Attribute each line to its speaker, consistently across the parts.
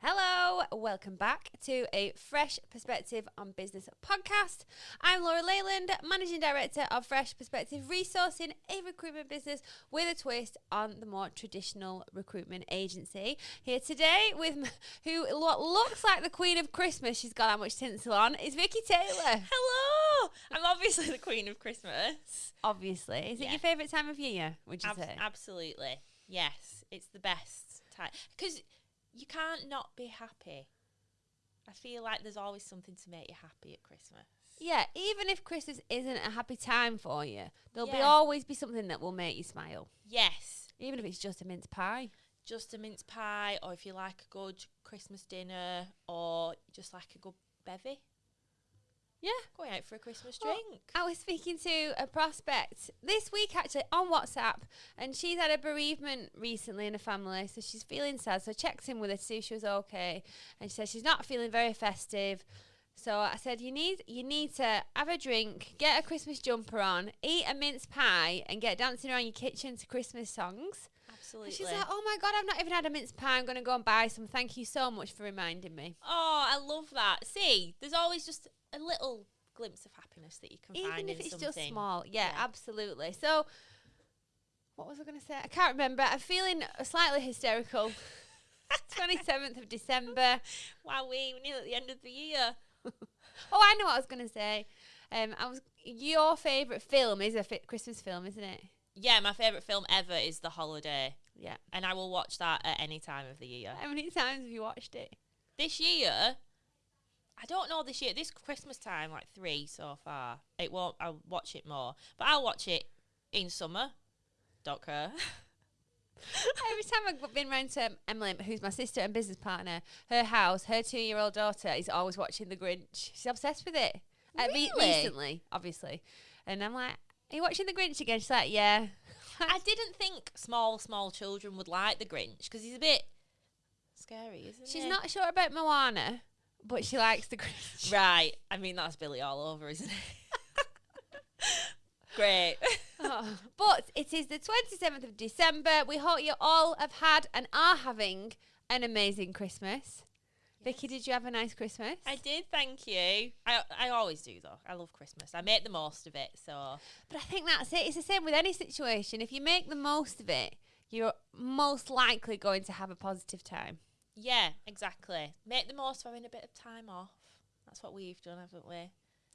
Speaker 1: Hello, welcome back to a Fresh Perspective on Business podcast. I'm Laura Leyland, Managing Director of Fresh Perspective, resourcing a recruitment business with a twist on the more traditional recruitment agency. Here today with what looks like the Queen of Christmas, she's got that much tinsel on, is Vicky Taylor.
Speaker 2: Hello! I'm obviously the Queen of Christmas.
Speaker 1: Obviously. Is it your favourite time of year, would you say?
Speaker 2: Absolutely. Yes, it's the best time. Because you can't not be happy. I feel like there's always something to make you happy at Christmas.
Speaker 1: Yeah, even if Christmas isn't a happy time for you, there'll always be something that will make you smile.
Speaker 2: Yes.
Speaker 1: Even if it's just a mince pie.
Speaker 2: Just a mince pie, or if you like a good Christmas dinner, or just like a good bevy.
Speaker 1: Yeah.
Speaker 2: Going out for a Christmas drink.
Speaker 1: I was speaking to a prospect this week actually on WhatsApp, and she's had a bereavement recently in her family, so she's feeling sad. So I checked in with her to see if she was okay, and she said she's not feeling very festive. So I said, you need to have a drink, get a Christmas jumper on, eat a mince pie, and get dancing around your kitchen to Christmas songs.
Speaker 2: Absolutely.
Speaker 1: And she's like, oh my God, I've not even had a mince pie. I'm going to go and buy some. Thank you so much for reminding me.
Speaker 2: Oh, I love that. See, there's always just a little glimpse of happiness that you can find in
Speaker 1: even if it's
Speaker 2: something.
Speaker 1: just small. Yeah, absolutely. So what was I going to say? I can't remember. I'm feeling slightly hysterical. 27th of December.
Speaker 2: Wow, we're nearly at the end of the year.
Speaker 1: Oh, I know what I was going to say. Your favourite film is a Christmas film, isn't it?
Speaker 2: Yeah, my favourite film ever is The Holiday.
Speaker 1: Yeah.
Speaker 2: And I will watch that at any time of the year.
Speaker 1: How many times have you watched it?
Speaker 2: This year, I don't know this year. This Christmas time, like 3 so far. I'll watch it more. But I'll watch it in summer. Don't care.
Speaker 1: Every time I've been round to Emily, who's my sister and business partner, her house, her 2-year-old daughter is always watching The Grinch. She's obsessed with it.
Speaker 2: Really?
Speaker 1: Recently, obviously. And I'm like, are you watching The Grinch again? She's like, yeah.
Speaker 2: I didn't think small children would like The Grinch because he's a bit scary, isn't he?
Speaker 1: She's not sure about Moana, but she likes The Grinch.
Speaker 2: Right. I mean, that's Billy all over, isn't it? Great.
Speaker 1: But it is the 27th of December. We hope you all have had and are having an amazing Christmas. Vicky, did you have a nice Christmas?
Speaker 2: I did, thank you. I always do, though. I love Christmas. I make the most of it, so...
Speaker 1: But I think that's it. It's the same with any situation. If you make the most of it, you're most likely going to have a positive time.
Speaker 2: Yeah, exactly. Make the most of having a bit of time off. That's what we've done, haven't we?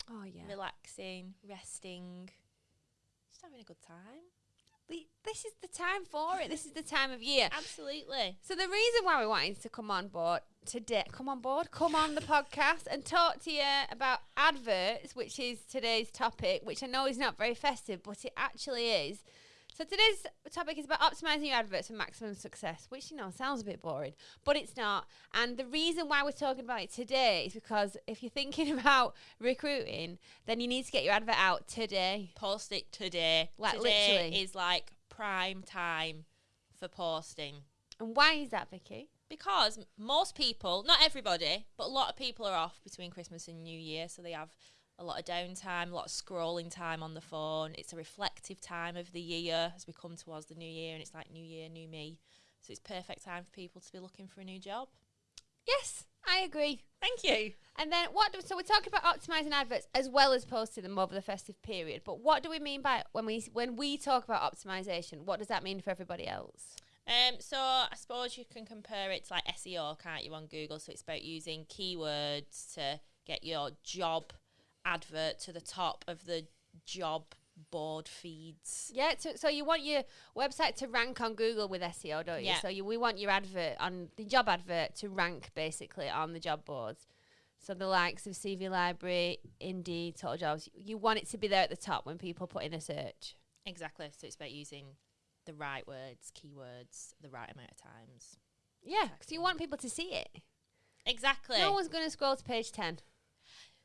Speaker 1: Oh, yeah.
Speaker 2: Relaxing, resting, just having a good time.
Speaker 1: This is the time for it. This is the time of year.
Speaker 2: Absolutely.
Speaker 1: So the reason why we wanted to come on the podcast and talk to you about adverts, which is today's topic, which I know is not very festive, but it actually is. So today's topic is about optimising your adverts for maximum success, which, sounds a bit boring, but it's not. And the reason why we're talking about it today is because if you're thinking about recruiting, then you need to get your advert out today.
Speaker 2: Post it today.
Speaker 1: Like
Speaker 2: today
Speaker 1: literally.
Speaker 2: is like prime time for posting.
Speaker 1: And why is that, Vicky?
Speaker 2: Because most people, not everybody, but a lot of people are off between Christmas and New Year, so they have a lot of downtime, a lot of scrolling time on the phone. It's a reflective time of the year as we come towards the new year, and it's like new year, new me. So it's perfect time for people to be looking for a new job.
Speaker 1: Yes, I agree.
Speaker 2: Thank you.
Speaker 1: And then so we're talking about optimising adverts as well as posting them over the festive period. But what do we mean by when we talk about optimisation? What does that mean for everybody else?
Speaker 2: So I suppose you can compare it to like SEO, can't you, on Google? So it's about using keywords to get your job advert to the top of the job board feeds.
Speaker 1: Yeah, so you want your website to rank on Google with SEO, don't you?
Speaker 2: Yeah.
Speaker 1: So we want your advert on the job advert to rank basically on the job boards. So the likes of CV Library, Indeed, Total Jobs, you want it to be there at the top when people put in a search.
Speaker 2: Exactly. So it's about using the right words, keywords, the right amount of times.
Speaker 1: Yeah, because you want people to see it.
Speaker 2: Exactly.
Speaker 1: No one's going to scroll to page 10.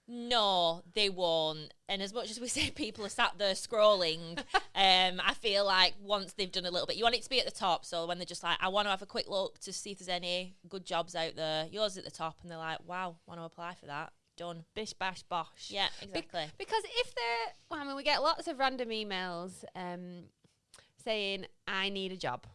Speaker 2: No, they won't. And as much as we say people are sat there scrolling, I feel like once they've done a little bit, you want it to be at the top. So when they're just like, I want to have a quick look to see if there's any good jobs out there, yours at the top, and they're like, wow, want to apply for that. Done.
Speaker 1: Bish, bash, bosh.
Speaker 2: Yeah, exactly.
Speaker 1: Because if we get lots of random emails saying, I need a job.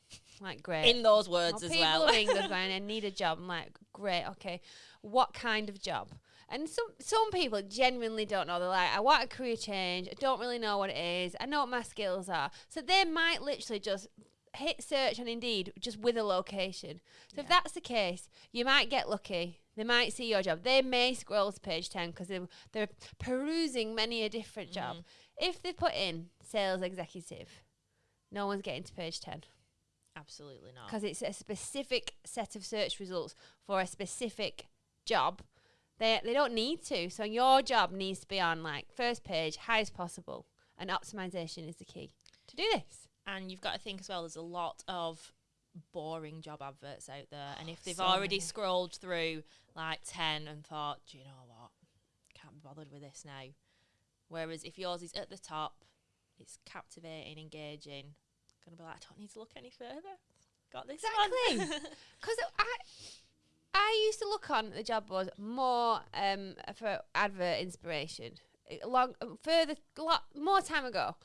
Speaker 1: Like, great.
Speaker 2: In those words as well.
Speaker 1: People are English going, I need a job. I'm like, great, okay. What kind of job? And some people genuinely don't know. They're like, I want a career change. I don't really know what it is. I know what my skills are. So they might literally just hit search on Indeed just with a location. So if that's the case, you might get lucky. They might see your job. They may scroll to page 10 because they're perusing many a different job. If they put in sales executive, no one's getting to page 10.
Speaker 2: Absolutely not.
Speaker 1: Because it's a specific set of search results for a specific job. They don't need to. So your job needs to be on like first page, highest possible. And optimization is the key to do this.
Speaker 2: And you've got to think as well, there's a lot of boring job adverts out there. And if they've
Speaker 1: So
Speaker 2: already
Speaker 1: many.
Speaker 2: scrolled through like 10 and thought, do you know what? Can't be bothered with this now. Whereas if yours is at the top, it's captivating, engaging. Gonna be like, I don't need to look any further. Got this
Speaker 1: Exactly.
Speaker 2: one.
Speaker 1: Because I used to look on the job board more for advert inspiration a lot more time ago.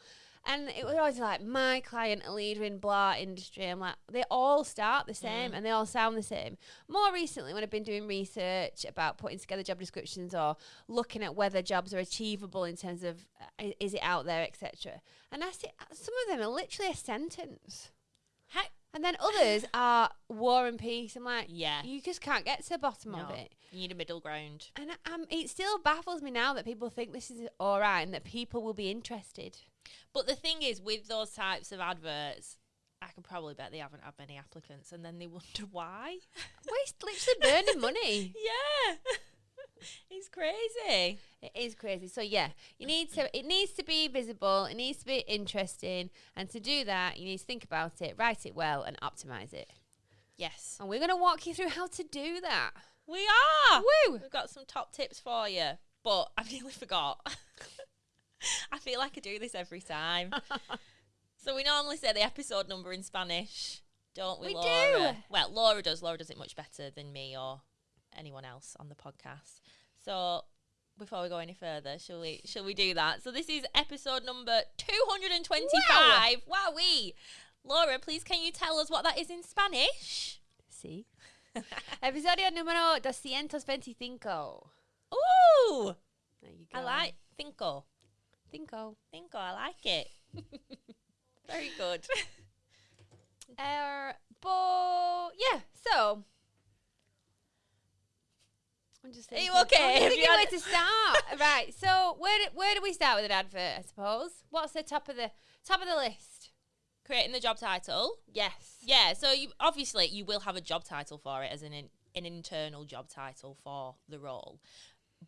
Speaker 1: And it was always like, my client, a leader in blah industry. I'm like, they all start the same and they all sound the same. More recently, when I've been doing research about putting together job descriptions or looking at whether jobs are achievable in terms of, is it out there, etc. And I see some of them are literally a sentence. And then others are war and peace. I'm like,
Speaker 2: Yeah.
Speaker 1: you just can't get to the bottom of it.
Speaker 2: You need a middle ground.
Speaker 1: And it still baffles me now that people think this is all right and that people will be interested.
Speaker 2: But the thing is, with those types of adverts, I can probably bet they haven't had many applicants, and then they wonder why.
Speaker 1: Waste literally burning money.
Speaker 2: Yeah. It's crazy.
Speaker 1: It is crazy. So yeah, it needs to be visible, it needs to be interesting, and to do that, you need to think about it, write it well, and optimize it.
Speaker 2: Yes.
Speaker 1: And we're going to walk you through how to do that.
Speaker 2: We are.
Speaker 1: Woo!
Speaker 2: We've got some top tips for you, but I nearly forgot. I feel like I do this every time. So we normally say the episode number in Spanish, don't we,
Speaker 1: We
Speaker 2: Laura?
Speaker 1: do.
Speaker 2: Well, Laura does. Laura does it much better than me or anyone else on the podcast. So before we go any further, shall we do that? So this is episode number 225. Wowee! Laura, please can you tell us what that is in Spanish?
Speaker 1: See? Episodio número 225.
Speaker 2: Ooh!
Speaker 1: There you go.
Speaker 2: I like cinco.
Speaker 1: Cinco.
Speaker 2: Cinco, I like it. Very good.
Speaker 1: But yeah, so I'm just
Speaker 2: Are you
Speaker 1: thinking,
Speaker 2: okay?
Speaker 1: I'm
Speaker 2: Have
Speaker 1: thinking
Speaker 2: you had
Speaker 1: where to start. Right. So where do we start with an advert? I suppose. What's the top of the list?
Speaker 2: Creating the job title.
Speaker 1: Yes.
Speaker 2: Yeah, so you will have a job title for it as an internal job title for the role.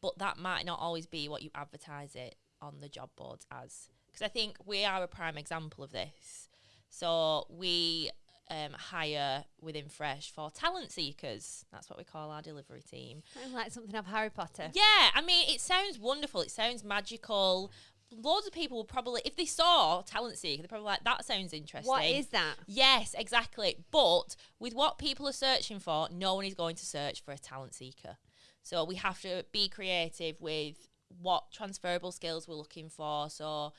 Speaker 2: But that might not always be what you advertise it on the job boards as. Because I think we are a prime example of this. So we hire within Fresh for talent seekers. That's what we call our delivery team.
Speaker 1: Sounds like something of Harry Potter.
Speaker 2: Yeah, I mean, it sounds wonderful. It sounds magical. Loads of people will probably, if they saw talent seeker, they're probably like, that sounds interesting.
Speaker 1: What is that?
Speaker 2: Yes, exactly. But with what people are searching for, no one is going to search for a talent seeker. So we have to be creative with what transferable skills we're looking for. So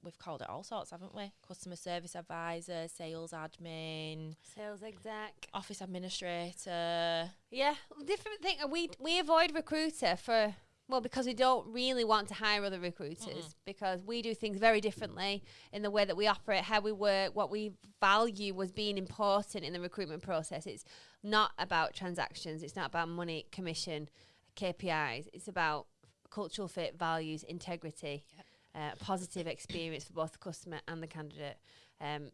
Speaker 2: we've called it all sorts, haven't we? Customer service advisor, sales admin,
Speaker 1: Sales exec.
Speaker 2: office administrator.
Speaker 1: Yeah, different thing. And we avoid recruiter because we don't really want to hire other recruiters because we do things very differently in the way that we operate, how we work, what we value was being important in the recruitment process. It's not about transactions. It's not about money, commission, KPIs. It's about cultural fit, values, integrity, positive experience for both the customer and the candidate.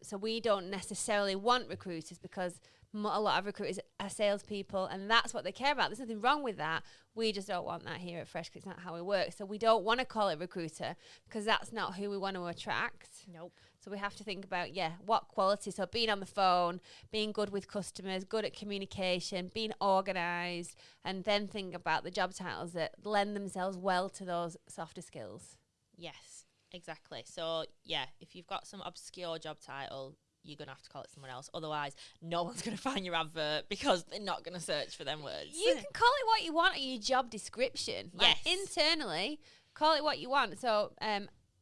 Speaker 1: So we don't necessarily want recruiters because a lot of recruiters are salespeople and that's what they care about. There's nothing wrong with that. We just don't want that here at Fresh because it's not how we work. So we don't want to call it recruiter because that's not who we want to attract.
Speaker 2: Nope.
Speaker 1: So we have to think about, what quality. So being on the phone, being good with customers, good at communication, being organised, and then think about the job titles that lend themselves well to those softer skills.
Speaker 2: Yes, exactly. So, yeah, if you've got some obscure job title, you're going to have to call it someone else. Otherwise, no one's going to find your advert because they're not going to search for them words.
Speaker 1: You can call it what you want in your job description. Like
Speaker 2: Yes.
Speaker 1: internally, call it what you want. So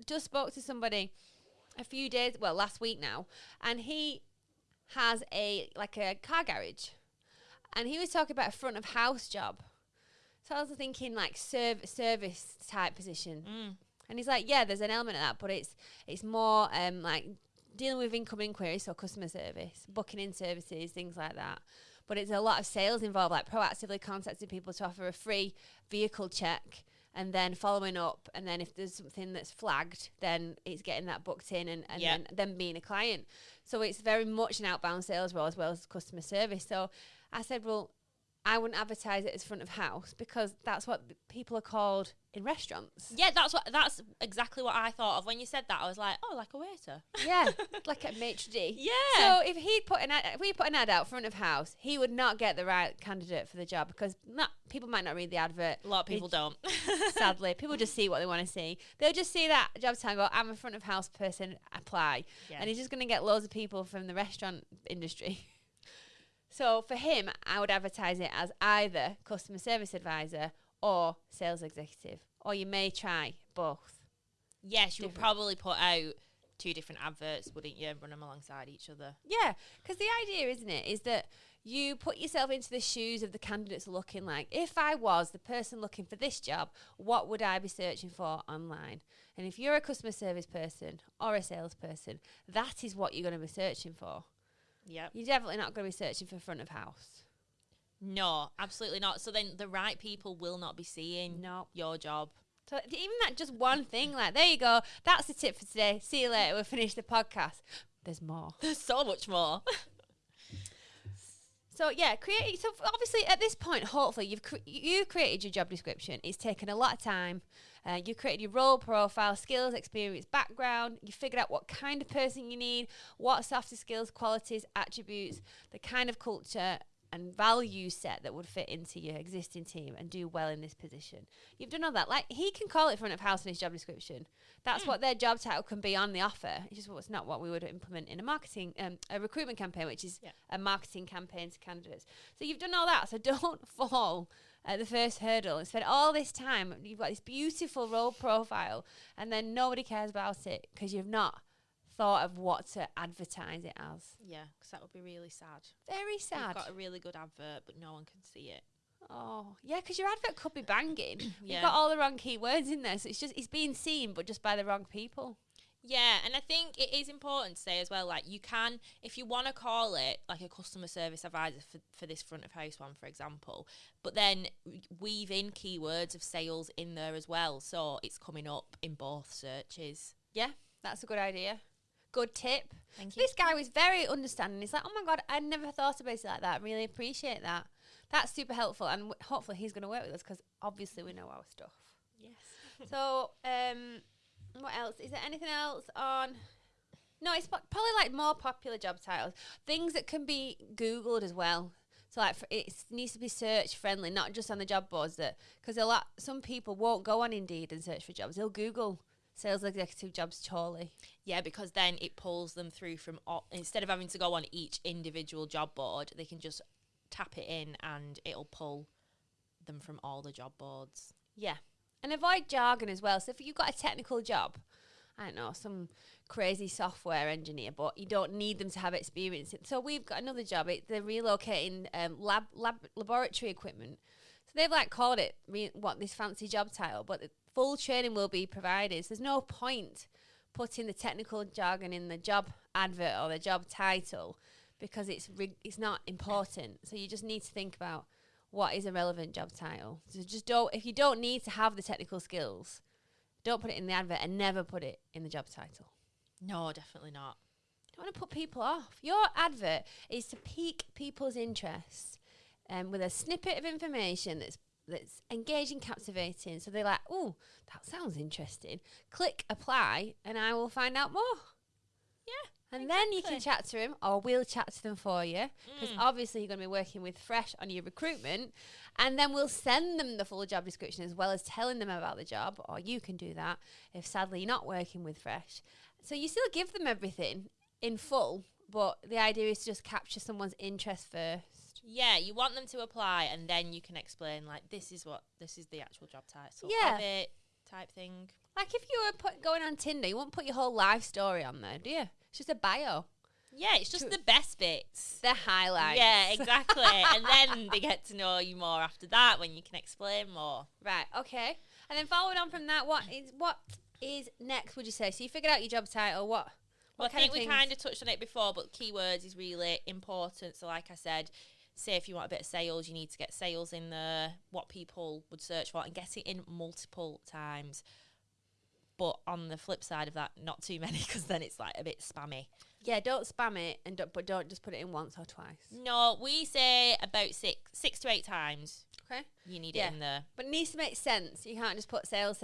Speaker 1: just spoke to somebody last week now, and he has a car garage, and he was talking about a front of house job. So I was thinking like service type position, and he's like, yeah, there's an element of that, but it's more like dealing with incoming inquiries, so customer service, booking in services, things like that. But it's a lot of sales involved, like proactively contacting people to offer a free vehicle check, and then following up, and then if there's something that's flagged, then it's getting that booked in and then being a client. So it's very much an outbound sales role as well as customer service. So I said, well, I wouldn't advertise it as front of house because that's what people are called in restaurants.
Speaker 2: Yeah, that's exactly what I thought of when you said that. I was like, oh, like a waiter.
Speaker 1: Yeah, like a maitre d'.
Speaker 2: Yeah.
Speaker 1: So if we put an ad out front of house, he would not get the right candidate for the job because people might not read the advert.
Speaker 2: A lot of people don't.
Speaker 1: Sadly, people just see what they want to see. They'll just see that job title and go, I'm a front of house person, apply. Yeah. And he's just going to get loads of people from the restaurant industry. So for him, I would advertise it as either customer service advisor or sales executive, or you may try both.
Speaker 2: Yes, you would probably put out 2 different adverts, wouldn't you? Run them alongside each other.
Speaker 1: Yeah, because the idea, isn't it, is that you put yourself into the shoes of the candidates looking like, if I was the person looking for this job, what would I be searching for online? And if you're a customer service person or a salesperson, that is what you're going to be searching for.
Speaker 2: Yeah,
Speaker 1: you're definitely not going to be searching for front of house.
Speaker 2: No, absolutely not. So then the right people will not be seeing your job.
Speaker 1: So even that just one thing, like, there you go. That's the tip for today. See you later. We'll finish the podcast. There's more.
Speaker 2: There's so much more.
Speaker 1: So yeah, so obviously at this point, hopefully you've created your job description. It's taken a lot of time. You created your role profile, skills, experience, background. You figured out what kind of person you need, what softer skills, qualities, attributes, the kind of culture and value set that would fit into your existing team and do well in this position. You've done all that. Like, he can call it front of house in his job description. That's what their job title can be on the offer. It's just what's not what we would implement in a recruitment campaign, which is a marketing campaign to candidates. So you've done all that. So don't fall at the first hurdle and spend all this time. You've got this beautiful role profile and then nobody cares about it because you've not thought of what to advertise it as.
Speaker 2: Yeah, because that would be really sad.
Speaker 1: Very sad.
Speaker 2: You've got a really good advert, but no one can see it.
Speaker 1: Oh, yeah, because your advert could be banging. You've got all the wrong keywords in there, so it's being seen, but just by the wrong people.
Speaker 2: Yeah, and I think it is important to say as well, like, you can, if you want to call it like a customer service advisor for this front of house one, for example, but then weave in keywords of sales in there as well, so it's coming up in both searches.
Speaker 1: Yeah, that's a good idea. Good tip.
Speaker 2: Thank you.
Speaker 1: This guy was very understanding. He's like, oh my God, I never thought about it like that. I really appreciate that. That's super helpful. And hopefully he's going to work with us because obviously we know our stuff.
Speaker 2: Yes.
Speaker 1: So, what else? Is there anything else on? No, it's probably like more popular job titles. Things that can be Googled as well. So like it needs to be search friendly, not just on the job boards. Because some people won't go on Indeed and search for jobs. They'll Google sales executive jobs totally.
Speaker 2: Yeah, because then it pulls them through from instead of having to go on each individual job board, they can just tap it in and it'll pull them from all the job boards.
Speaker 1: Yeah. And avoid jargon as well. So if you've got a technical job, I don't know, some crazy software engineer, but you don't need them to have experience. So we've got another job. They're relocating laboratory equipment. So they've like called it this fancy job title, but full training will be provided. So there's no point putting the technical jargon in the job advert or the job title because it's not important. So you just need to think about what is a relevant job title. So just if you don't need to have the technical skills, don't put it in the advert and never put it in the job title.
Speaker 2: No, definitely not.
Speaker 1: You don't want to put people off. Your advert is to pique people's interest with a snippet of information that's engaging, captivating. So they're like, oh, that sounds interesting. Click apply and I will find out more.
Speaker 2: Yeah.
Speaker 1: And then you can chat to them, or we'll chat to them for you, because obviously you're going to be working with Fresh on your recruitment, and then we'll send them the full job description as well as telling them about the job, or you can do that if sadly you're not working with Fresh. So you still give them everything in full, but the idea is to just capture someone's interest first.
Speaker 2: Yeah, you want them to apply, and then you can explain, like, this is the actual job title of it, type thing.
Speaker 1: Like if you were going on Tinder, you won't put your whole life story on there, do you? It's just a bio.
Speaker 2: Yeah, it's just the best bits.
Speaker 1: The highlights.
Speaker 2: Yeah, exactly. And then they get to know you more after that when you can explain more.
Speaker 1: Right, okay. And then following on from that, what is next, would you say? So you figured out your job title. Well,
Speaker 2: I think we kind of touched on it before, but keywords is really important. So like I said, say if you want a bit of sales, you need to get sales in there, what people would search for, and get it in multiple times. But on the flip side of that, not too many, because then it's like a bit spammy.
Speaker 1: Yeah, don't spam it, but don't just put it in once or twice.
Speaker 2: No, we say about six to 8 times.
Speaker 1: Okay.
Speaker 2: You need it in there.
Speaker 1: But it needs to make sense. You can't just put sales,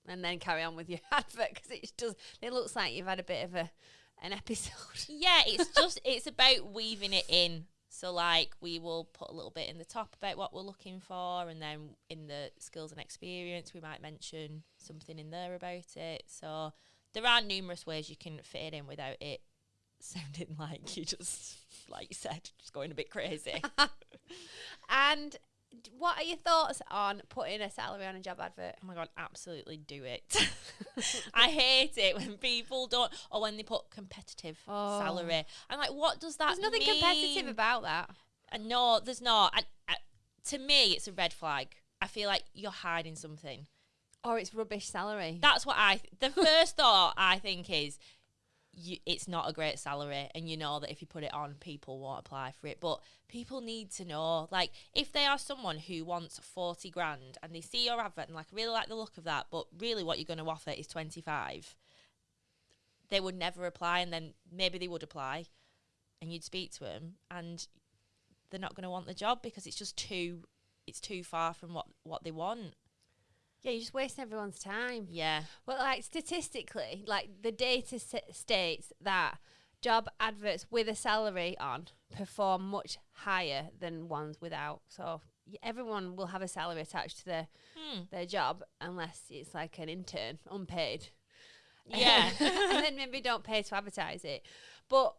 Speaker 1: and then carry on with your advert, because it looks like you've had a bit of an episode.
Speaker 2: Yeah, it's about weaving it in. So like we will put a little bit in the top about what we're looking for, and then in the skills and experience we might mention something in there about it. So there are numerous ways you can fit it in without it sounding like you just, like you said, just going a bit crazy.
Speaker 1: And what are your thoughts on putting a salary on a job advert?
Speaker 2: Oh my God, absolutely do it. I hate it when people don't, or when they put competitive salary. I'm like, what does that mean?
Speaker 1: There's nothing competitive about that.
Speaker 2: No, there's not. To me, it's a red flag. I feel like you're hiding something.
Speaker 1: Or it's rubbish salary.
Speaker 2: That's what the first thought I think is, it's not a great salary, and you know that if you put it on, people won't apply for it. But people need to know, like, if they are someone who wants 40 grand and they see your advert and like, really like the look of that, but really what you're going to offer is 25, they would never apply. And then maybe they would apply and you'd speak to them and they're not going to want the job because it's just too far from what they want.
Speaker 1: Yeah, you're just wasting everyone's time.
Speaker 2: Yeah.
Speaker 1: Well, like, statistically, like, the data states that job adverts with a salary on perform much higher than ones without. So everyone will have a salary attached to their job, unless it's like an intern, unpaid.
Speaker 2: Yeah.
Speaker 1: And then maybe don't pay to advertise it. But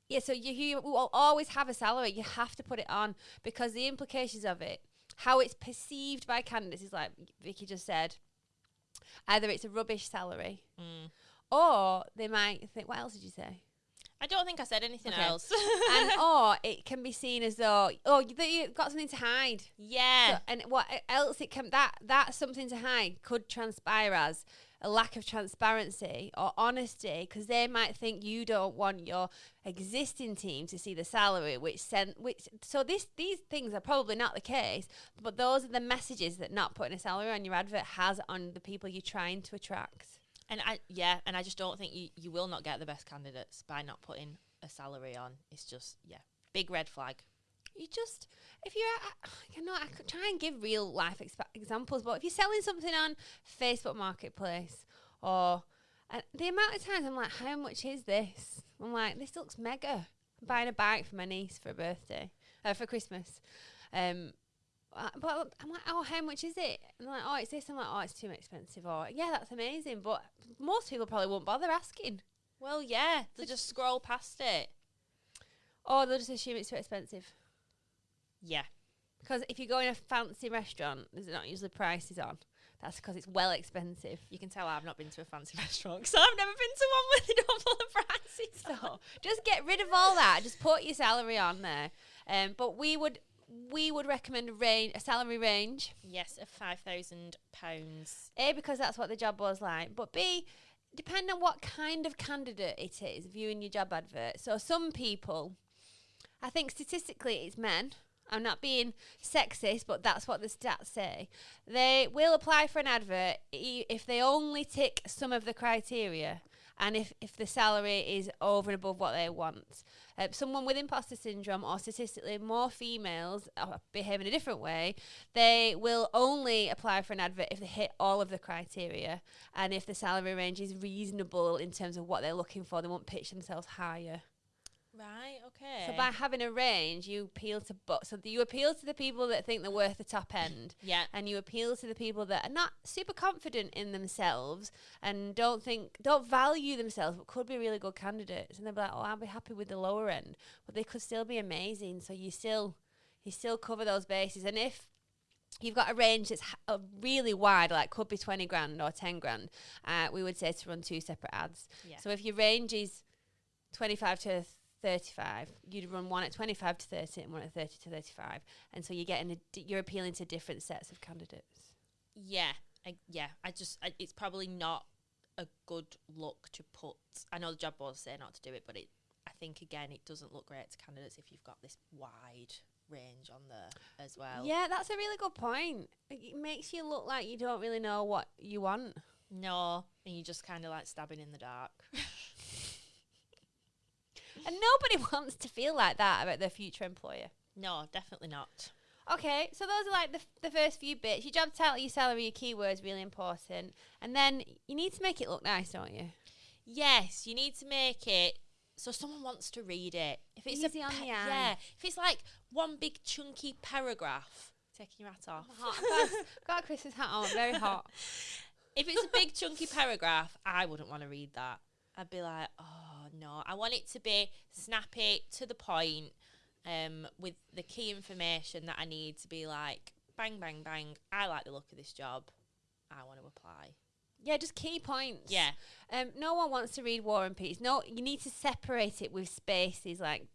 Speaker 1: yeah, so you will always have a salary. You have to put it on, because the implications of it, how it's perceived by candidates, is like Vicky just said, either it's a rubbish salary or they might think, what else did you say?
Speaker 2: I don't think I said anything else.
Speaker 1: And or it can be seen as though, you've got something to hide.
Speaker 2: Yeah.
Speaker 1: So, and what else it can, that something to hide could transpire as a lack of transparency or honesty, because they might think you don't want your existing team to see the salary, so these things are probably not the case, but those are the messages that not putting a salary on your advert has on the people you're trying to attract.
Speaker 2: And I just don't think you will not get the best candidates by not putting a salary on. It's just, big red flag. I could try and give real life examples, but if you're selling something on Facebook Marketplace, or the amount of times I'm like, how much is this? I'm like, this looks mega. I'm buying a bike for my niece for for Christmas. But I'm like, oh, how much is it? And they're like, oh, it's this. I'm like, oh, it's too expensive. Or, yeah, that's amazing. But most people probably won't bother asking. Well, yeah, they'll just scroll past it.
Speaker 1: Or they'll just assume it's too expensive.
Speaker 2: Yeah.
Speaker 1: Because if you go in a fancy restaurant, there's not usually prices on. That's because it's well expensive.
Speaker 2: You can tell I've not been to a fancy restaurant, because I've never been to one where they don't put the prices on.
Speaker 1: Just get rid of all that. Just put your salary on there. But we would recommend a salary range.
Speaker 2: Yes, of £5,000.
Speaker 1: A, because that's what the job was like. But B, depending on what kind of candidate it is viewing your job advert. So some people, I think statistically it's men. I'm not being sexist, but that's what the stats say. They will apply for an advert if they only tick some of the criteria, and if the salary is over and above what they want. Someone with imposter syndrome, or statistically more females behave in a different way, they will only apply for an advert if they hit all of the criteria, and if the salary range is reasonable in terms of what they're looking for. They won't pitch themselves higher.
Speaker 2: Right, okay.
Speaker 1: So by having a range, you appeal to the people that think they're worth the top end.
Speaker 2: Yeah.
Speaker 1: And you appeal to the people that are not super confident in themselves and don't value themselves, but could be really good candidates. And they'll be like, oh, I'll be happy with the lower end. But they could still be amazing. So you still cover those bases. And if you've got a range that's really wide, like could be 20 grand or 10 grand, we would say to run 2 separate ads.
Speaker 2: Yeah.
Speaker 1: So if your range is 25 to 35. You'd run one at 25 to 30 and one at 30 to 35. And so you're appealing to different sets of candidates.
Speaker 2: Yeah. It's probably not a good look to put. I know the job boards say not to do it, but I think, again, it doesn't look great to candidates if you've got this wide range on there as well.
Speaker 1: Yeah, that's a really good point. It makes you look like you don't really know what you want.
Speaker 2: No, and you're just kind of like stabbing in the dark.
Speaker 1: And nobody wants to feel like that about their future employer.
Speaker 2: No, definitely not.
Speaker 1: Okay, so those are like the first few bits. Your job title, your salary, your keywords, really important. And then you need to make it look nice, don't you?
Speaker 2: Yes, you need to make it so someone wants to read it. If it's
Speaker 1: easy on the eye.
Speaker 2: Yeah, if it's like one big chunky paragraph, taking your hat off.
Speaker 1: Got a Christmas hat on, very hot.
Speaker 2: If it's a big chunky paragraph, I wouldn't want to read that. I'd be like, oh no, I want it to be snappy, to the point, with the key information that I need to be like, bang, bang, bang. I like the look of this job. I want to apply.
Speaker 1: Yeah, just key points.
Speaker 2: Yeah.
Speaker 1: No one wants to read War and Peace. No, you need to separate it with spaces, like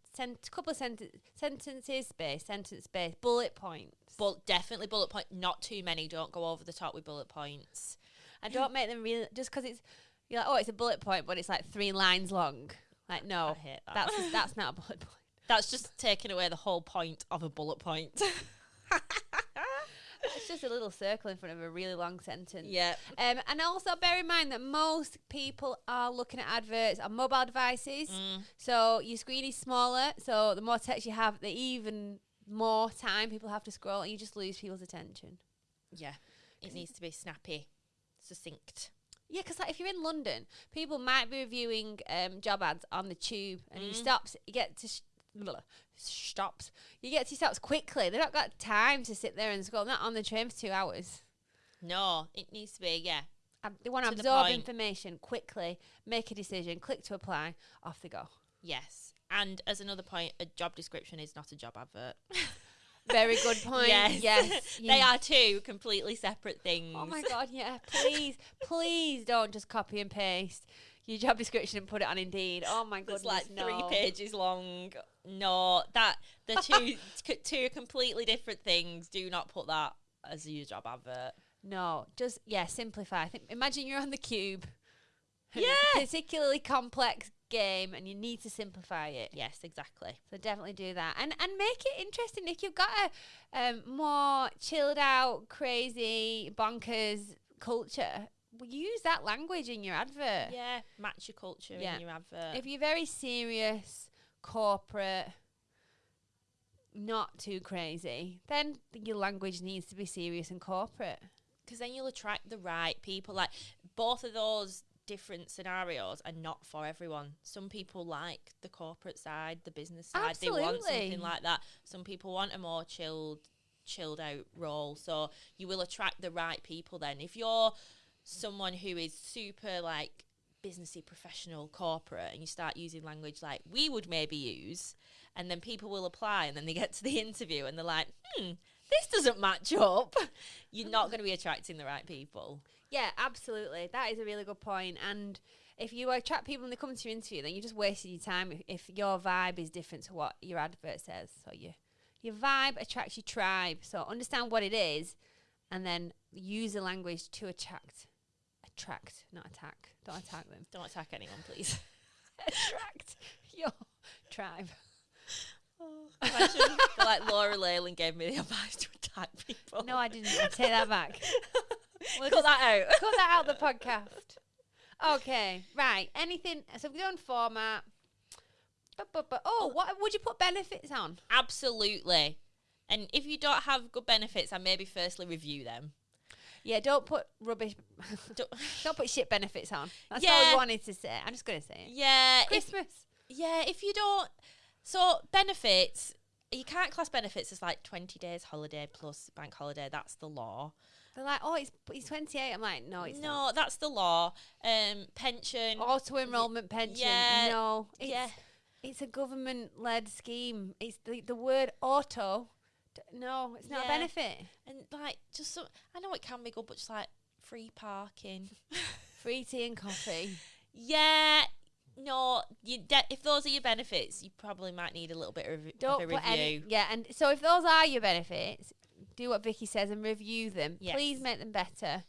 Speaker 1: couple of sentences, space, sentence, space, bullet points.
Speaker 2: But definitely bullet point. Not too many. Don't go over the top with bullet points.
Speaker 1: And don't make them really, just because you're like, oh, it's a bullet point, but it's like 3 lines long. Like, no,
Speaker 2: I hate that.
Speaker 1: That's not a bullet point.
Speaker 2: That's just taking away the whole point of a bullet point.
Speaker 1: It's just a little circle in front of a really long sentence.
Speaker 2: Yeah.
Speaker 1: And also bear in mind that most people are looking at adverts on mobile devices. So your screen is smaller. So the more text you have, the even more time people have to scroll, and you just lose people's attention.
Speaker 2: Yeah. It needs to be snappy, succinct.
Speaker 1: Yeah, because like, if you're in London, people might be reviewing job ads on the tube, and you get to stops quickly. They've not got time to sit there and scroll. Not on the train for 2 hours.
Speaker 2: No, it needs to be, yeah.
Speaker 1: They want to absorb information quickly, make a decision, click to apply, off they go.
Speaker 2: Yes. And as another point, a job description is not a job advert.
Speaker 1: Very good point. Yes.
Speaker 2: They are two completely separate things.
Speaker 1: Oh my God, yeah. Please don't just copy and paste your job description and put it on Indeed. Oh my goodness,
Speaker 2: it's like
Speaker 1: no.
Speaker 2: 3 pages long. No, they're two completely different things. Do not put that as your job advert.
Speaker 1: No, just, simplify. Imagine you're on the cube.
Speaker 2: Yeah.
Speaker 1: It's a particularly complex game and you need to simplify it.
Speaker 2: Yes, exactly.
Speaker 1: So definitely do that. And make it interesting. If you've got a more chilled out, crazy, bonkers culture, use that language in your advert.
Speaker 2: Yeah, match your culture in your advert.
Speaker 1: If you're very serious, corporate, not too crazy, then your language needs to be serious and corporate.
Speaker 2: Because then you'll attract the right people. Like, both of those different scenarios are not for everyone. Some people like the corporate side, the business side.
Speaker 1: Absolutely.
Speaker 2: They want something like that. Some people want a more chilled out role. So you will attract the right people then. If you're someone who is super like businessy, professional, corporate, and you start using language like we would maybe use, and then people will apply, and then they get to the interview and they're like, this doesn't match up. You're not going to be attracting the right people.
Speaker 1: Yeah, absolutely. That is a really good point. And if you attract people when they come to your interview, then you're just wasting your time if your vibe is different to what your advert says. So your vibe attracts your tribe. So understand what it is and then use the language to attract, not attack. Don't attack them.
Speaker 2: Don't attack anyone, please.
Speaker 1: Attract your tribe.
Speaker 2: Imagine like Laura Leyland gave me the advice to attack people.
Speaker 1: No, I didn't. I take that back.
Speaker 2: Cut that out.
Speaker 1: Cut that out of the podcast. Okay, right. Anything? So we've done format. What would you put benefits on?
Speaker 2: Absolutely. And if you don't have good benefits, I maybe firstly review them.
Speaker 1: Yeah, don't put rubbish. Don't put shit benefits on. That's all I wanted to say. I'm just going to say it.
Speaker 2: Yeah.
Speaker 1: Christmas.
Speaker 2: If you don't. So benefits, you can't class benefits as like 20 days holiday plus bank holiday. That's the law.
Speaker 1: They're like, he's 28. I'm like, no, it's not.
Speaker 2: No, that's the law. Pension.
Speaker 1: Auto-enrollment pension.
Speaker 2: Yeah.
Speaker 1: No. It's a government-led scheme. It's the word auto. No, it's not a benefit.
Speaker 2: And like, just I know it can be good, but just like free parking.
Speaker 1: Free tea and coffee.
Speaker 2: Yeah. No, if those are your benefits, you probably might need a little bit of
Speaker 1: Don't
Speaker 2: a
Speaker 1: put
Speaker 2: review.
Speaker 1: and so if those are your benefits, do what Vicky says and review them.
Speaker 2: Yes.
Speaker 1: Please make them better.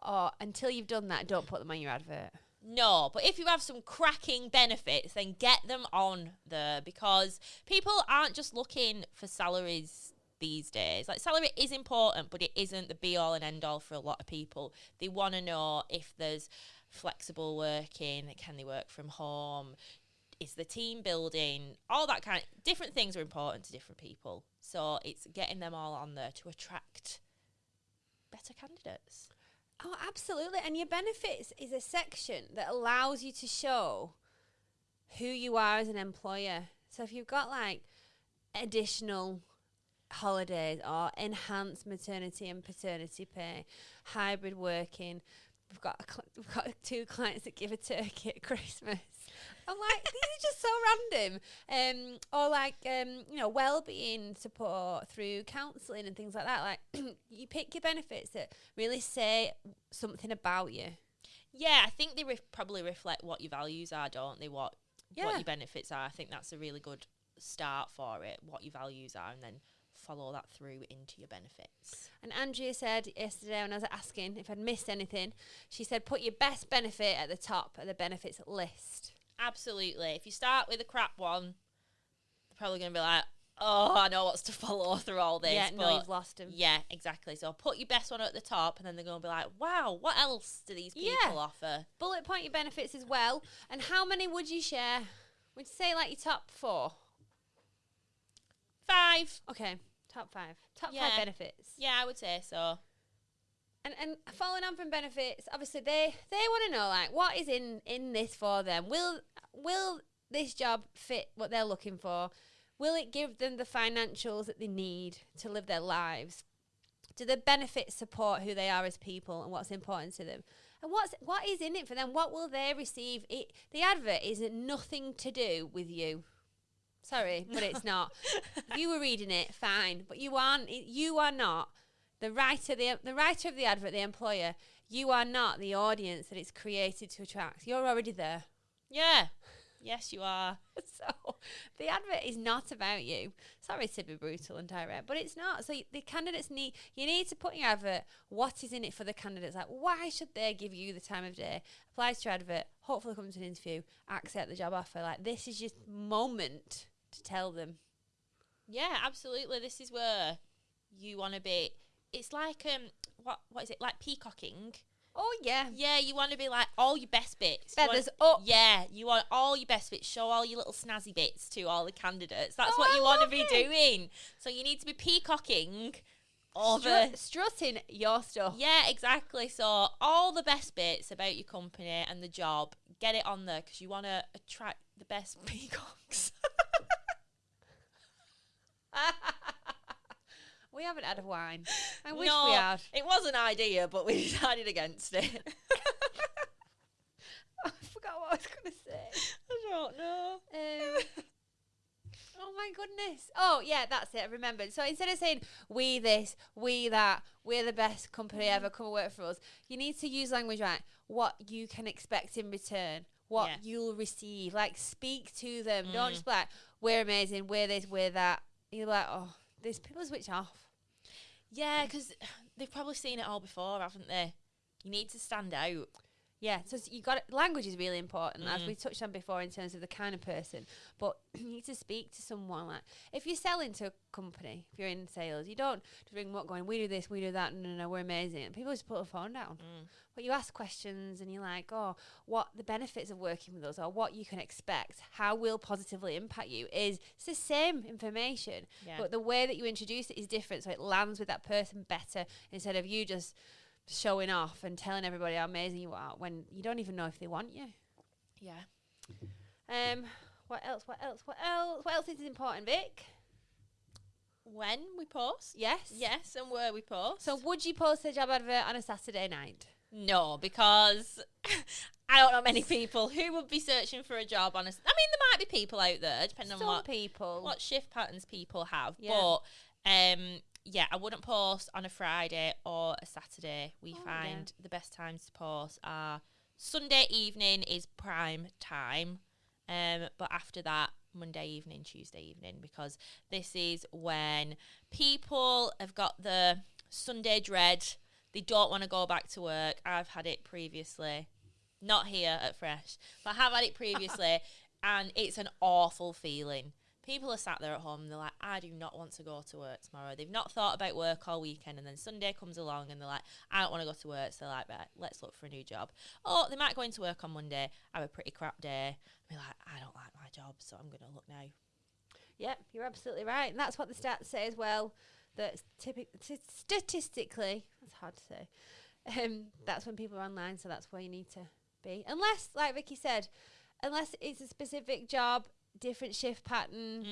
Speaker 1: Or until you've done that, don't put them on your advert.
Speaker 2: No, but if you have some cracking benefits, then get them on there, because people aren't just looking for salaries these days. Like, salary is important, but it isn't the be all and end all for a lot of people. They want to know if there's flexible working, can they work from home, is the team building, all that kind of different things are important to different people. So it's getting them all on there to attract better candidates.
Speaker 1: Oh, absolutely. And your benefits is a section that allows you to show who you are as an employer. So if you've got like additional holidays or enhanced maternity and paternity pay, hybrid working, we've got 2 clients that give a turkey at Christmas. I'm like, these are just so random. Or like, well-being support through counselling and things like that. Like, you pick your benefits that really say something about you.
Speaker 2: Yeah, I think they probably reflect what your values are, don't they? What your benefits are. I think that's a really good start for it, what your values are, and then follow that through into your benefits.
Speaker 1: And Andrea said yesterday when I was asking if I'd missed anything, she said put your best benefit at the top of the benefits list.
Speaker 2: Absolutely. If you start with a crap one, they're probably going to be like, oh, I know what's to follow through all this.
Speaker 1: Yeah, no, you've lost them.
Speaker 2: Yeah, exactly. So put your best one at the top, and then they're going to be like, wow, what else do these people offer?
Speaker 1: Bullet point your benefits as well. And how many would you share? Would you say like your top 4?
Speaker 2: 5.
Speaker 1: Okay, top 5. Top 5 benefits.
Speaker 2: Yeah, I would say so.
Speaker 1: And following on from benefits, obviously they want to know like what is in this for them. Will this job fit what they're looking for? Will it give them the financials that they need to live their lives? Do the benefits support who they are as people and what's important to them? And what is in it for them? What will they receive? The advert is nothing to do with you. Sorry, but it's not. If you were reading it, fine, but you aren't. You are not the writer. The writer of the advert, the employer. You are not the audience that it's created to attract. You're already there.
Speaker 2: Yeah. Yes, you are.
Speaker 1: So the advert is not about you. Sorry to be brutal and direct, but it's not. So the candidates you need to put in your advert what is in it for the candidates. Like, why should they give you the time of day? Apply to your advert, hopefully come to an interview, accept the job offer. Like, this is your moment to tell them.
Speaker 2: Yeah, absolutely. This is where you want to be. It's like what is it? Like peacocking.
Speaker 1: Oh, yeah.
Speaker 2: Yeah, you want to be like all your best bits.
Speaker 1: Feathers up.
Speaker 2: Yeah, you want all your best bits. Show all your little snazzy bits to all the candidates. That's what you want to be doing. So you need to be peacocking over...
Speaker 1: Strutting your stuff.
Speaker 2: Yeah, exactly. So all the best bits about your company and the job, get it on there because you want to attract the best peacocks.
Speaker 1: We haven't had a wine. I wish
Speaker 2: No,
Speaker 1: we had.
Speaker 2: it was an idea, but we decided against it.
Speaker 1: I forgot what I was going to say.
Speaker 2: I don't know.
Speaker 1: Oh my goodness. Oh yeah, that's it. I remembered. So instead of saying we this, we that, we're the best company ever, come and work for us, you need to use language like what you can expect in return, what you'll receive. Like, speak to them. Don't just be like, we're amazing, we're this, we're that. You're like, oh, these people switch off.
Speaker 2: Yeah, because they've probably seen it all before, haven't they? You need to stand out.
Speaker 1: Yeah, so you got language is really important, as we touched on before in terms of the kind of person. But you need to speak to someone. Like, if you're selling to a company, if you're in sales, you don't just ring them up going, we do this, we do that, no, we're amazing. And people just put the phone down. But you ask questions and you're like, oh, what the benefits of working with us, or what you can expect, how will positively impact you it's the same information. Yeah. But the way that you introduce it is different, so it lands with that person better instead of you just showing off and telling everybody how amazing you are when you don't even know if they want you.
Speaker 2: Yeah.
Speaker 1: What else is important, Vic?
Speaker 2: When we post?
Speaker 1: Yes,
Speaker 2: and where we post.
Speaker 1: So would you post a job advert on a Saturday night?
Speaker 2: No, because I don't know many people who would be searching for a job on a... I mean, there might be people out there, depending on what shift patterns people have. Yeah. But, I wouldn't post on a Friday or a Saturday. We find the best times to post are Sunday evening is prime time, but after that, Monday evening, Tuesday evening, because this is when people have got the Sunday dread. They don't want to go back to work. I've had it previously, not here at Fresh, but I have had it previously, and it's an awful feeling. People are sat there at home and they're like, I do not want to go to work tomorrow. They've not thought about work all weekend, and then Sunday comes along and they're like, I don't want to go to work. So they're like, right, let's look for a new job. Or they might go into work on Monday, have a pretty crap day, and be like, I don't like my job, so I'm going to look now.
Speaker 1: Yep, you're absolutely right. And that's what the stats say as well, that statistically, that's hard to say, that's when people are online, so that's where you need to be. Unless, like Vicky said, unless it's a specific job, different shift pattern,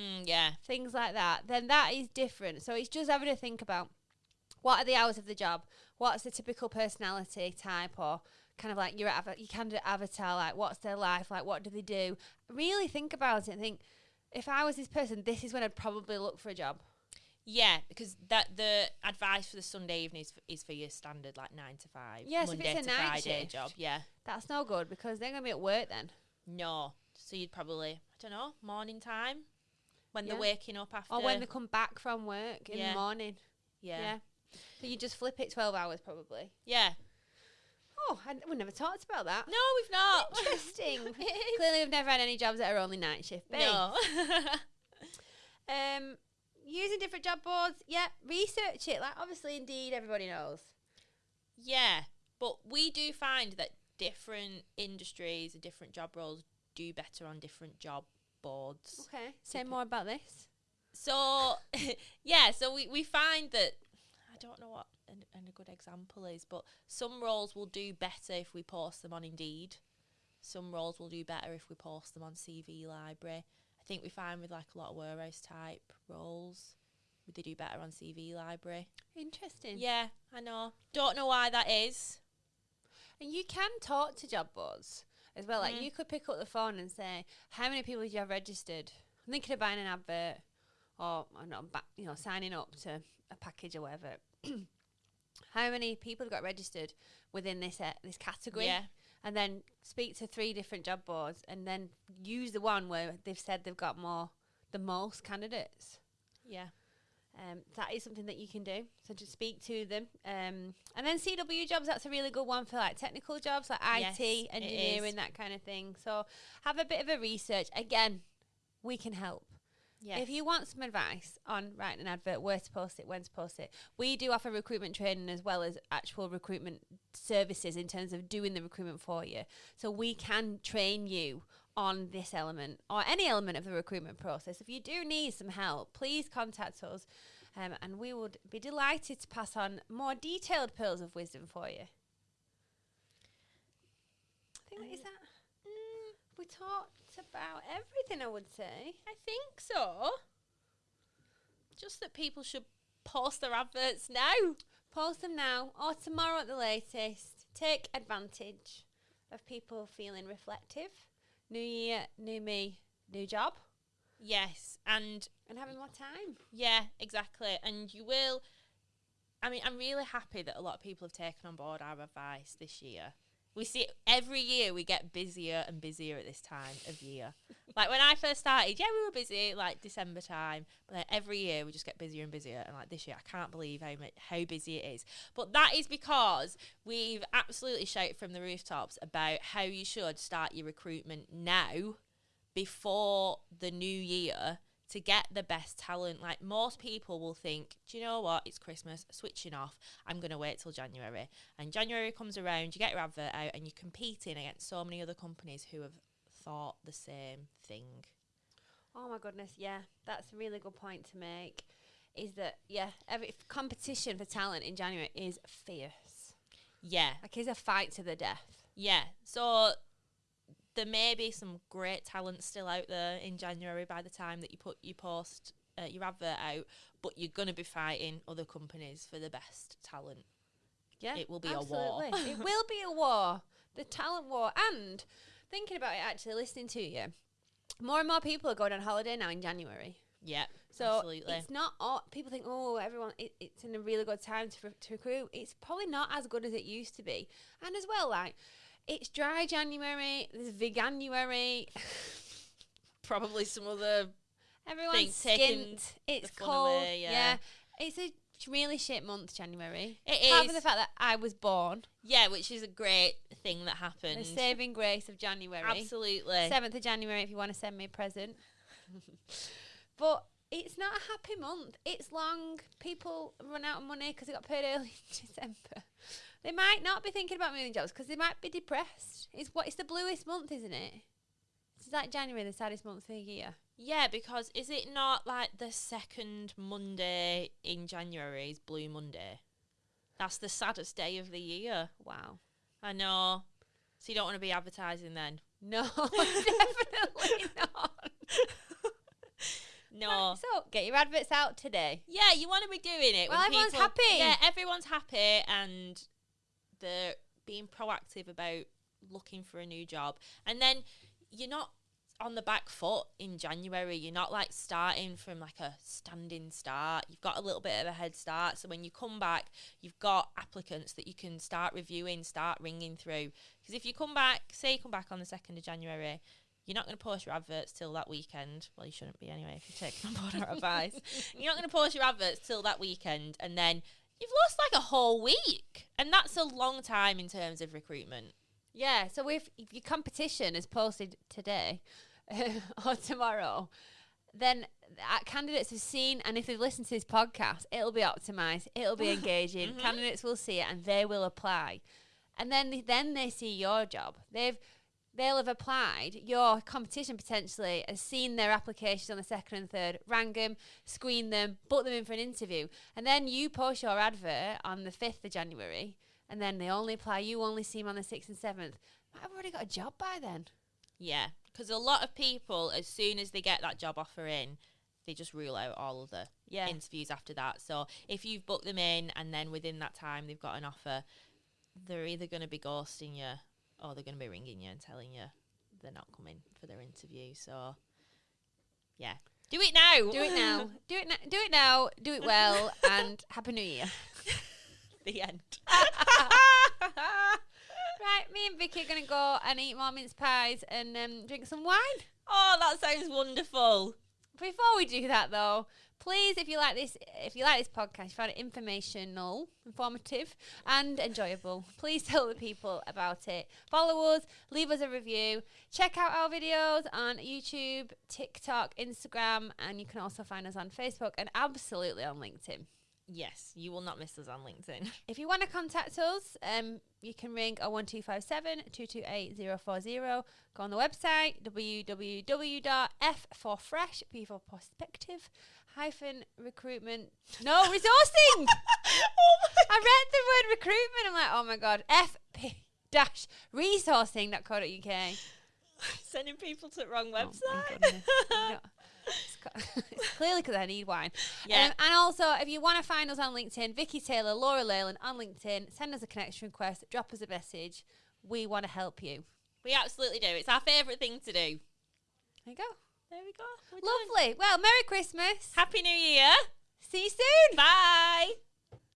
Speaker 1: things like that, then that is different. So it's just having to think about, what are the hours of the job? What's the typical personality type, or kind of like your candidate avatar, like what's their life like, what do they do? Really think about it and think, if I was this person, this is when I'd probably look for a job.
Speaker 2: Yeah, because the advice for the Sunday evening is for your standard, like 9 to 5.
Speaker 1: Yes,
Speaker 2: Monday
Speaker 1: if it's a
Speaker 2: to
Speaker 1: night
Speaker 2: Friday
Speaker 1: shift,
Speaker 2: job. Yeah.
Speaker 1: That's no good, because they're going to be at work then.
Speaker 2: No. So you'd probably, I don't know, morning time when they're waking up after.
Speaker 1: Or when they come back from work in the morning.
Speaker 2: Yeah.
Speaker 1: So you just flip it 12 hours probably.
Speaker 2: Yeah.
Speaker 1: Oh, we never talked about that.
Speaker 2: No, we've not.
Speaker 1: Interesting. Clearly we've never had any jobs that are only night shift based.
Speaker 2: No.
Speaker 1: Using different job boards, research it. Like, obviously, Indeed, everybody knows.
Speaker 2: Yeah, but we do find that different industries and different job roles do better on different job boards.
Speaker 1: Okay, say more about this.
Speaker 2: So, so we find that, I don't know what a good example is, but some roles will do better if we post them on Indeed. Some roles will do better if we post them on CV Library. I think we find with like a lot of warehouse type roles, they do better on CV Library.
Speaker 1: Interesting.
Speaker 2: Yeah, I know. Don't know why that is.
Speaker 1: And you can talk to job boards as well. Like, you could pick up the phone and say, how many people do you have registered? I'm thinking of buying an advert, or signing up to a package or whatever. How many people have got registered within this category?
Speaker 2: Yeah.
Speaker 1: And then speak to 3 different job boards, and then use the one where they've said they've got the most candidates.
Speaker 2: Yeah.
Speaker 1: That is something that you can do. So just speak to them. And then CW jobs, that's a really good one for like technical jobs, like IT, engineering, that kind of thing. So have a bit of a research. Again, we can help. Yes. If you want some advice on writing an advert, where to post it, when to post it, we do offer recruitment training as well as actual recruitment services in terms of doing the recruitment for you. So we can train you on this element or any element of the recruitment process. If you do need some help, please contact us, and we would be delighted to pass on more detailed pearls of wisdom for you. I think that is that. We talked about everything, I would say.
Speaker 2: I think so. Just that people should post their adverts now.
Speaker 1: Post them now or tomorrow at the latest. Take advantage of people feeling reflective. New year, new me, new job.
Speaker 2: Yes, and
Speaker 1: having more time.
Speaker 2: Yeah, exactly. And you will. I mean, I'm really happy that a lot of people have taken on board our advice this year. We see every year we get busier and busier at this time of year. Like when I first started, we were busy like December time, but then every year we just get busier and busier. And like this year, I can't believe how busy it is. But that is because we've absolutely shouted from the rooftops about how you should start your recruitment now before the new year to get the best talent. Like most people will think, do you know what? It's Christmas, switching off. I'm going to wait till January. And January comes around, you get your advert out and you're competing against so many other companies who have thought the same thing.
Speaker 1: Oh my goodness, yeah. That's a really good point to make. Is that, every competition for talent in January is fierce.
Speaker 2: Yeah.
Speaker 1: Like it's a fight to the death.
Speaker 2: Yeah. So there may be some great talent still out there in January by the time that you post your advert out, but you're going to be fighting other companies for the best talent.
Speaker 1: Yeah,
Speaker 2: it will be
Speaker 1: absolutely.
Speaker 2: a war.
Speaker 1: It will be a war, the talent war. And thinking about it, actually listening to you, more and more people are going on holiday now in January.
Speaker 2: Yeah,
Speaker 1: so
Speaker 2: absolutely.
Speaker 1: It's not people think, everyone, it's in a really good time to recruit. It's probably not as good as it used to be. And as well, like, It's dry January. There's Veganuary.
Speaker 2: Probably some other
Speaker 1: Everyone's
Speaker 2: taking
Speaker 1: skint. It's
Speaker 2: the fun
Speaker 1: cold.
Speaker 2: away, yeah.
Speaker 1: It's a really shit month, January.
Speaker 2: It
Speaker 1: Apart
Speaker 2: is.
Speaker 1: from the fact that I was born.
Speaker 2: Yeah, which is a great thing that happened.
Speaker 1: The saving grace of January.
Speaker 2: Absolutely.
Speaker 1: 7th of January if you want to send me a present. But it's not a happy month. It's long. People run out of money because they got paid early in December. They might not be thinking about moving jobs because they might be depressed. It's the bluest month, isn't it? It's like January, the saddest month of the year.
Speaker 2: Yeah, because is it not like the second Monday in January is Blue Monday? That's the saddest day of the year.
Speaker 1: Wow.
Speaker 2: I know. So you don't want to be advertising then?
Speaker 1: No, definitely not.
Speaker 2: No.
Speaker 1: So, get your adverts out today.
Speaker 2: Yeah, you want to be doing it.
Speaker 1: Well,
Speaker 2: when
Speaker 1: everyone's
Speaker 2: people,
Speaker 1: happy.
Speaker 2: Yeah, everyone's happy and they're being proactive about looking for a new job. And then you're not on the back foot in January. You're not like starting from like a standing start. You've got a little bit of a head start. So when you come back, you've got applicants that you can start reviewing, start ringing through. Because if you come back, say you come back on the 2nd of January, you're not going to post your adverts till that weekend. Well, you shouldn't be anyway if you're taking on board our advice. You're not going to post your adverts till that weekend. And then you've lost like a whole week. And that's a long time in terms of recruitment.
Speaker 1: Yeah, so if your competition is posted today or tomorrow, then candidates have seen, and if they've listened to this podcast, it'll be optimised, it'll be engaging.
Speaker 2: Mm-hmm.
Speaker 1: Candidates will see it and they will apply. And then they see your job. They'll have applied. Your competition potentially has seen their applications on the 2nd and 3rd, rang them, screened them, booked them in for an interview. And then you post your advert on the 5th of January, and then they only apply. You only see them on the 6th and 7th. Might have already got a job by then.
Speaker 2: Yeah, because a lot of people, as soon as they get that job offer in, they just rule out all of the interviews after that. So if you've booked them in and then within that time they've got an offer, they're either going to be ghosting you or they're going to be ringing you and telling you they're not coming for their interview. So, yeah. Do it now.
Speaker 1: Do it now. Do it now. Do it well. And Happy New Year.
Speaker 2: The end.
Speaker 1: Right, me and Vicky are going to go and eat more mince pies and drink some wine.
Speaker 2: Oh, that sounds wonderful.
Speaker 1: Before we do that, though, please, if you like this podcast, you find it informational, informative, and enjoyable, please tell the people about it. Follow us, leave us a review, check out our videos on YouTube, TikTok, Instagram, and you can also find us on Facebook and absolutely on LinkedIn.
Speaker 2: Yes, you will not miss us on LinkedIn.
Speaker 1: If you want to contact us, you can ring 01257 228 040. Go on the website, www.f for fresh, P for perspective, recruitment. No, resourcing! I read the word recruitment. I'm like, oh my God. fp-resourcing.co.uk.
Speaker 2: Sending people to the wrong website.
Speaker 1: No. It's clearly because I need wine.
Speaker 2: Yeah.
Speaker 1: And also, if you want to find us on LinkedIn, Vicky Taylor, Laura Leyland on LinkedIn, send us a connection request, drop us a message. We want to help you.
Speaker 2: We absolutely do. It's our favourite thing to do.
Speaker 1: There you go.
Speaker 2: There we go.
Speaker 1: Lovely. Well, Merry Christmas.
Speaker 2: Happy New Year.
Speaker 1: See you soon.
Speaker 2: Bye.